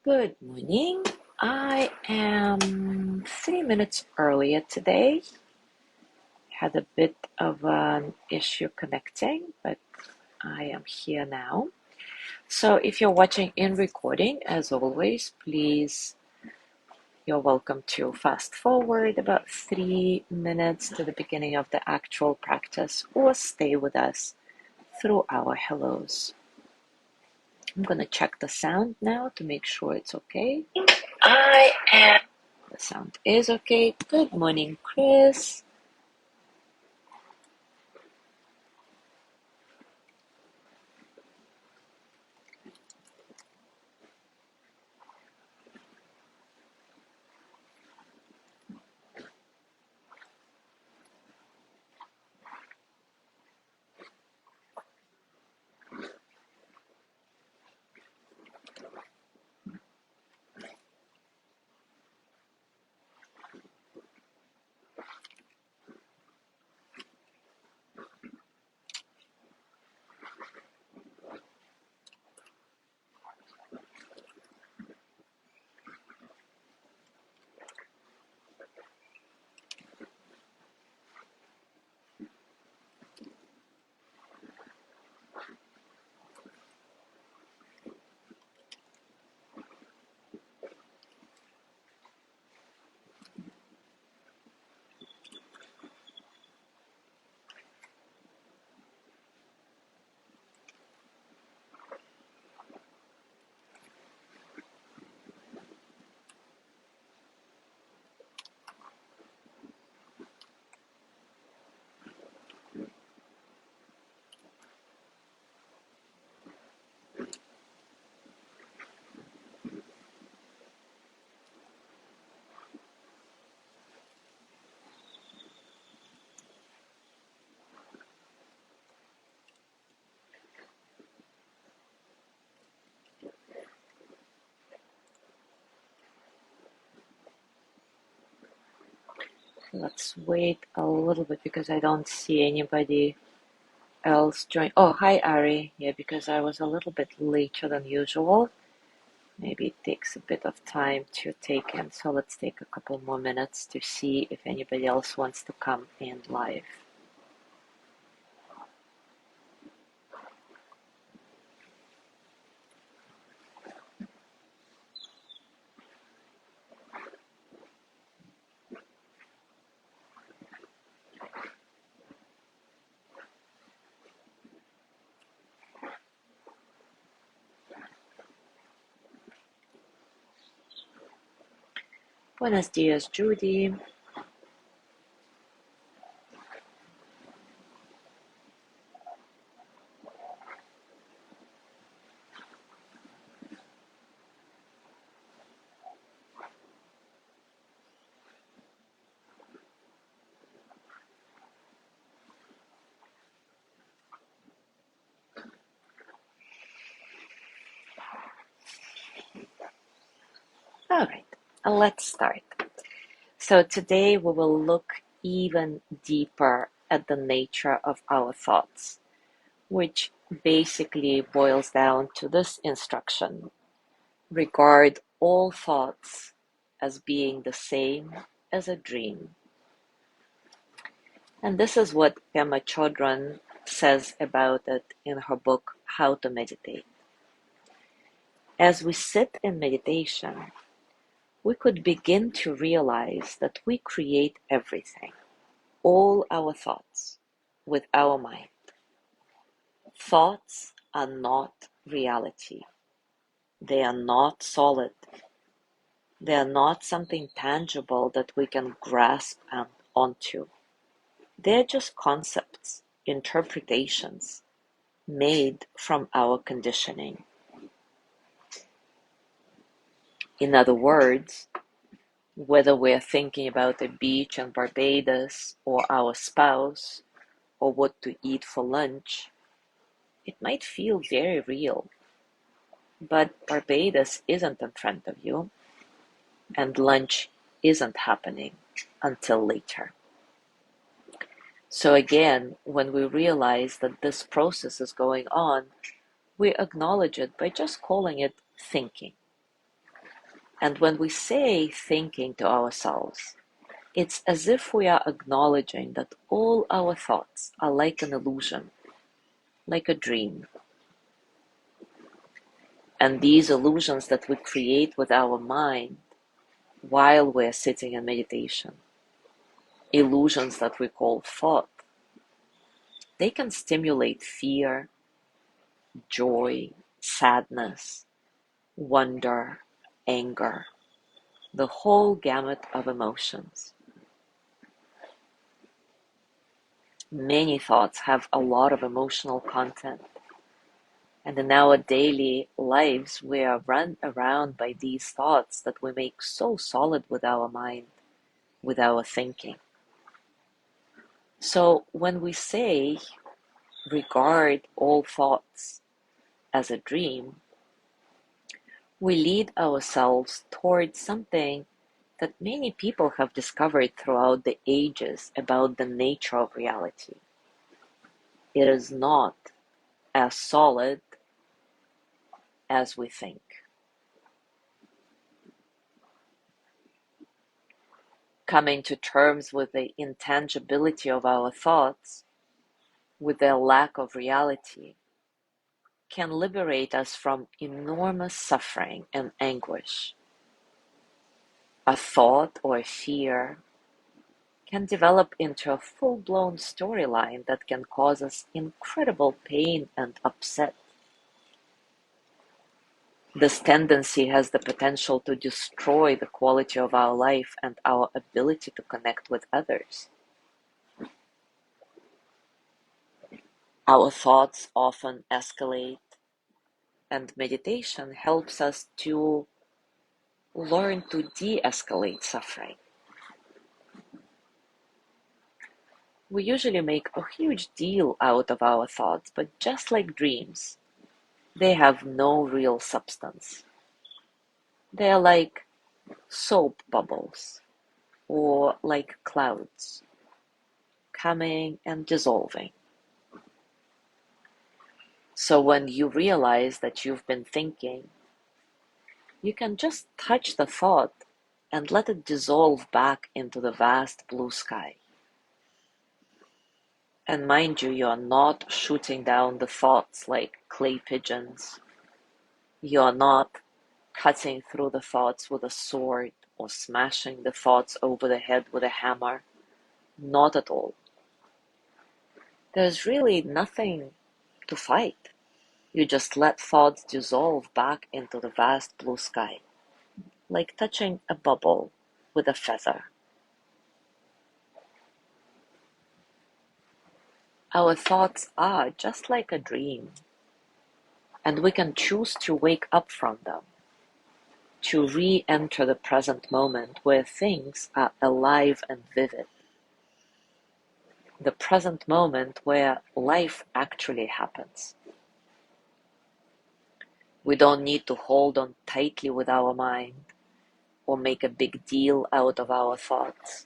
Good morning. I am 3 minutes earlier today. Had a bit of an issue connecting, but I am here now. So if you're watching in recording, as always, please, you're welcome to fast forward about 3 minutes to the beginning of the actual practice or stay with us through our hellos. I'm going to check the sound now to make sure it's okay. I am. The sound is okay. Good morning, Chris. Let's wait a little bit because I don't see anybody else join. Oh, hi, Ari. Yeah, because I was a little bit later than usual. Maybe it takes a bit of time to take in. So let's take a couple more minutes to see if anybody else wants to come in live. Buenos dias, Judy. All right, let's start. So today we will look even deeper at the nature of our thoughts, which basically boils down to this instruction: regard all thoughts as being the same as a dream. And this is what Pema Chodron says about it in her book, How to Meditate. As we sit in meditation, we could begin to realize that we create everything, all our thoughts, with our mind. Thoughts are not reality. They are not solid. They are not something tangible that we can grasp onto. They're just concepts, interpretations made from our conditioning. In other words, whether we're thinking about a beach in Barbados or our spouse or what to eat for lunch, it might feel very real. But Barbados isn't in front of you, and lunch isn't happening until later. So again, when we realize that this process is going on, we acknowledge it by just calling it thinking. And when we say thinking to ourselves, it's as if we are acknowledging that all our thoughts are like an illusion, like a dream. And these illusions that we create with our mind while we're sitting in meditation, illusions that we call thought, they can stimulate fear, joy, sadness, wonder, anger, the whole gamut of emotions. Many thoughts have a lot of emotional content, and in our daily lives we are run around by these thoughts that we make so solid with our mind, with our thinking. So when we say regard all thoughts as a dream, we lead ourselves towards something that many people have discovered throughout the ages about the nature of reality. It is not as solid as we think. Coming to terms with the intangibility of our thoughts, with their lack of reality, can liberate us from enormous suffering and anguish. A thought or a fear can develop into a full-blown storyline that can cause us incredible pain and upset. This tendency has the potential to destroy the quality of our life and our ability to connect with others. Our thoughts often escalate, and meditation helps us to learn to de-escalate suffering. We usually make a huge deal out of our thoughts, but just like dreams, they have no real substance. They are like soap bubbles or like clouds, coming and dissolving. So when you realize that you've been thinking, you can just touch the thought and let it dissolve back into the vast blue sky. And mind you, you're not shooting down the thoughts like clay pigeons. You're not cutting through the thoughts with a sword or smashing the thoughts over the head with a hammer. Not at all. There's really nothing to fight. You just let thoughts dissolve back into the vast blue sky, like touching a bubble with a feather. Our thoughts are just like a dream, and we can choose to wake up from them, to re-enter the present moment where things are alive and vivid. The present moment where life actually happens. We don't need to hold on tightly with our mind, or make a big deal out of our thoughts,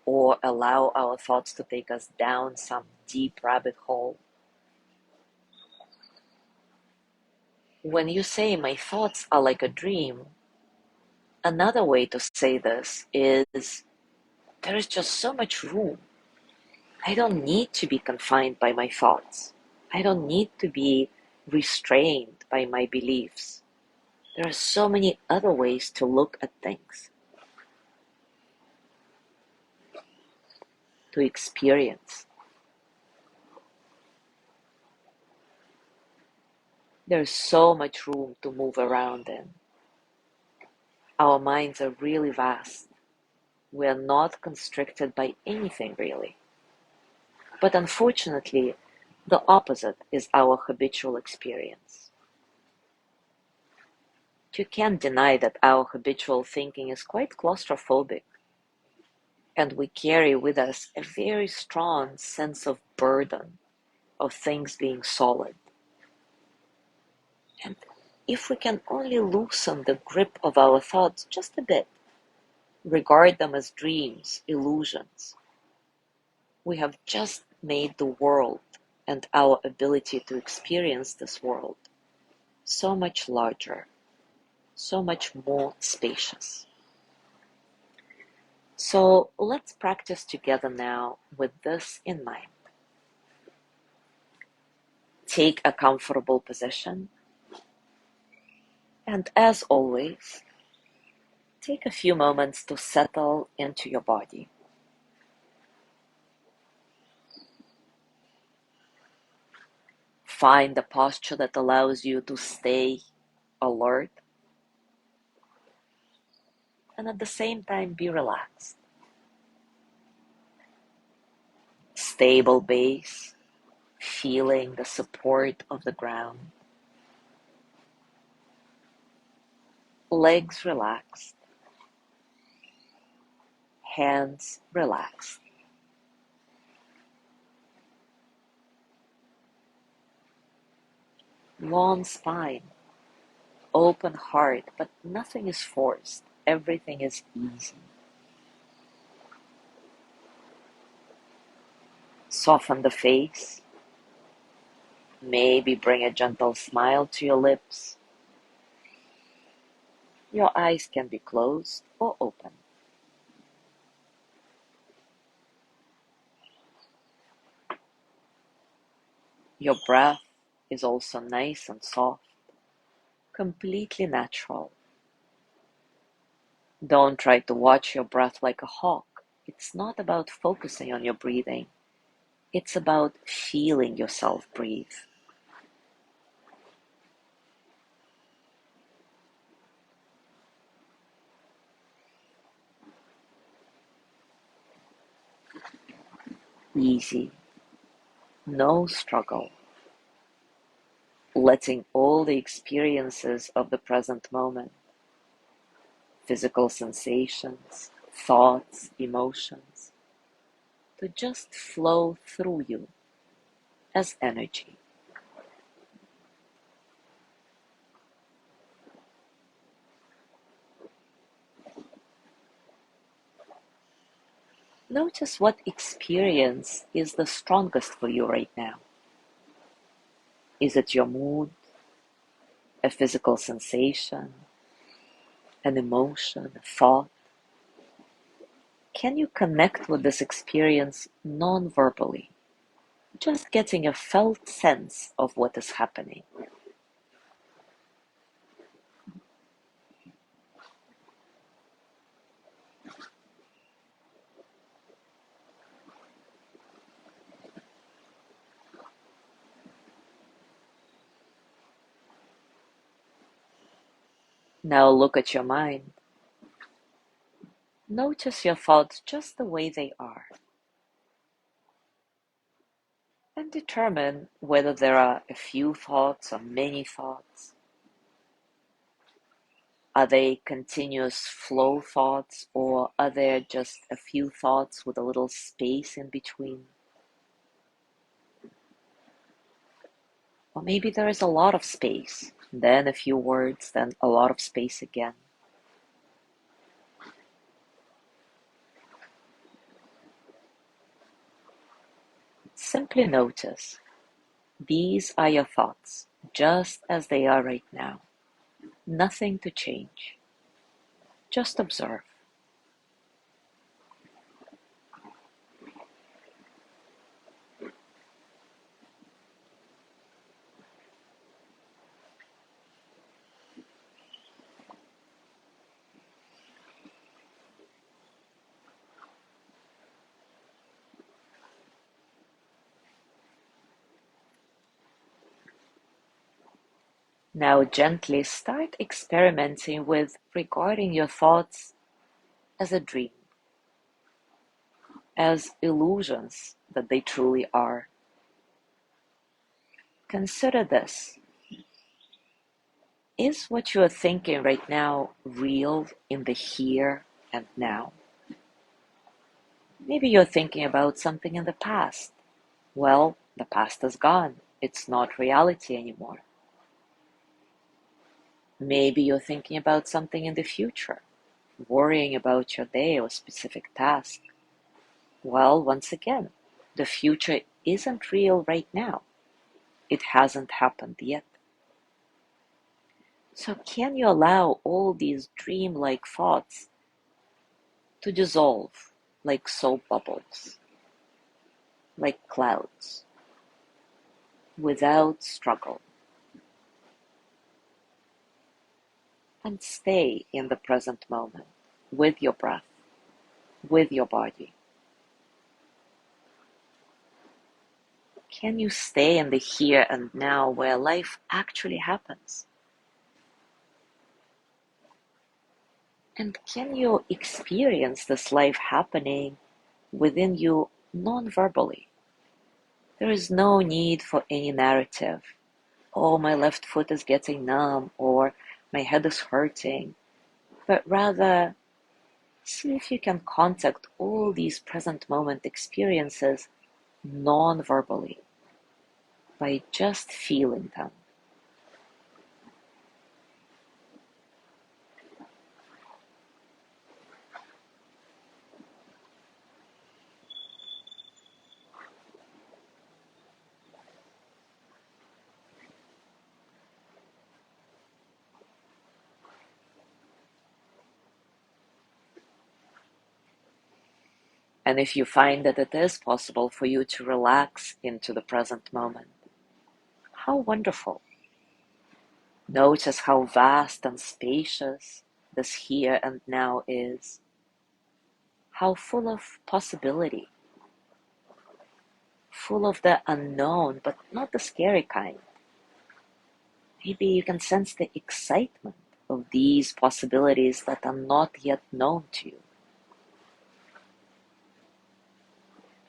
or allow our thoughts to take us down some deep rabbit hole. When you say my thoughts are like a dream, another way to say this is there is just so much room. I don't need to be confined by my thoughts. I don't need to be restrained by my beliefs. There are so many other ways to look at things, to experience. There's so much room to move around in. Our minds are really vast. We are not constricted by anything really. But unfortunately, the opposite is our habitual experience. You can't deny that our habitual thinking is quite claustrophobic, and we carry with us a very strong sense of burden, of things being solid. And if we can only loosen the grip of our thoughts just a bit, regard them as dreams, illusions, we have just made the world and our ability to experience this world so much larger, so much more spacious. So let's practice together now with this in mind. Take a comfortable position, and as always, take a few moments to settle into your body. Find a posture that allows you to stay alert and at the same time be relaxed. Stable base, feeling the support of the ground. Legs relaxed, hands relaxed. Long spine, open heart, but nothing is forced. Everything is easy. Soften the face. Maybe bring a gentle smile to your lips. Your eyes can be closed or open. Your breath is also nice and soft, completely natural. Don't try to watch your breath like a hawk. It's not about focusing on your breathing. It's about feeling yourself breathe. Easy, no struggle. Letting all the experiences of the present moment, physical sensations, thoughts, emotions, to just flow through you as energy. Notice what experience is the strongest for you right now. Is it your mood, a physical sensation, an emotion, a thought? Can you connect with this experience non-verbally? Just getting a felt sense of what is happening. Now look at your mind. Notice your thoughts just the way they are. And determine whether there are a few thoughts or many thoughts. Are they continuous flow thoughts, or are there just a few thoughts with a little space in between? Or maybe there is a lot of space, then a few words, then a lot of space again. Simply notice, these are your thoughts, just as they are right now. Nothing to change. Just observe. Now gently start experimenting with regarding your thoughts as a dream, as illusions that they truly are. Consider this. Is what you are thinking right now real in the here and now? Maybe you're thinking about something in the past. Well, the past is gone. It's not reality anymore. Maybe you're thinking about something in the future, worrying about your day or specific task. Well, once again, the future isn't real right now. It hasn't happened yet. So can you allow all these dream-like thoughts to dissolve like soap bubbles, like clouds, without struggle, and stay in the present moment with your breath, with your body? Can you stay in the here and now where life actually happens? And can you experience this life happening within you non-verbally? There is no need for any narrative. Oh, my left foot is getting numb, or my head is hurting. But rather, see if you can contact all these present moment experiences non-verbally by just feeling them. And if you find that it is possible for you to relax into the present moment, how wonderful. Notice how vast and spacious this here and now is, how full of possibility, full of the unknown, but not the scary kind. Maybe you can sense the excitement of these possibilities that are not yet known to you.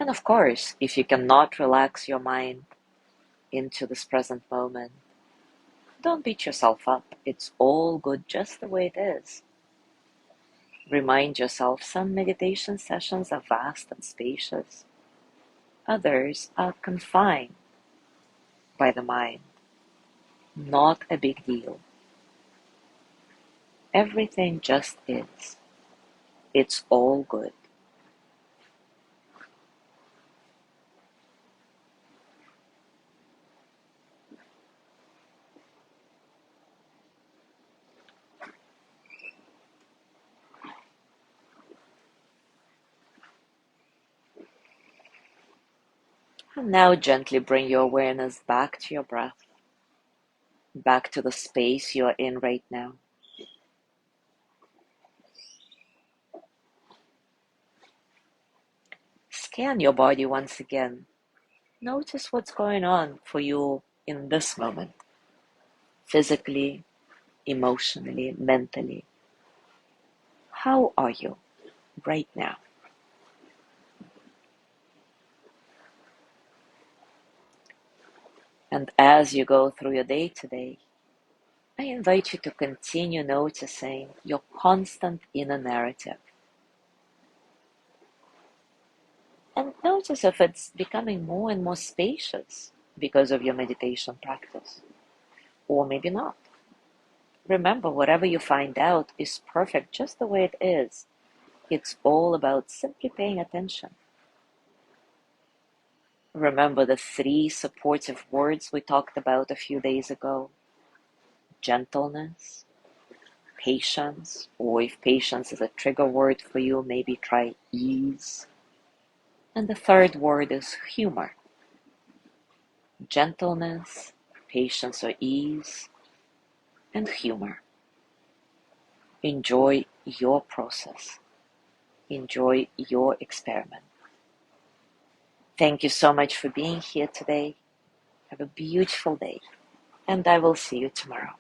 And of course, if you cannot relax your mind into this present moment, don't beat yourself up. It's all good just the way it is. Remind yourself some meditation sessions are vast and spacious. Others are confined by the mind. Not a big deal. Everything just is. It's all good. And now gently bring your awareness back to your breath, back to the space you are in right now. Scan your body once again. Notice what's going on for you in this moment, physically, emotionally, mentally. How are you right now? And as you go through your day today, I invite you to continue noticing your constant inner narrative. And notice if it's becoming more and more spacious because of your meditation practice, or maybe not. Remember, whatever you find out is perfect just the way it is. It's all about simply paying attention. Remember the 3 supportive words we talked about a few days ago: gentleness, patience, or if patience is a trigger word for you, maybe try ease. And the 3rd word is humor. Gentleness, patience or ease, and humor. Enjoy your process. Enjoy your experiment. Thank you so much for being here today. Have a beautiful day, and I will see you tomorrow.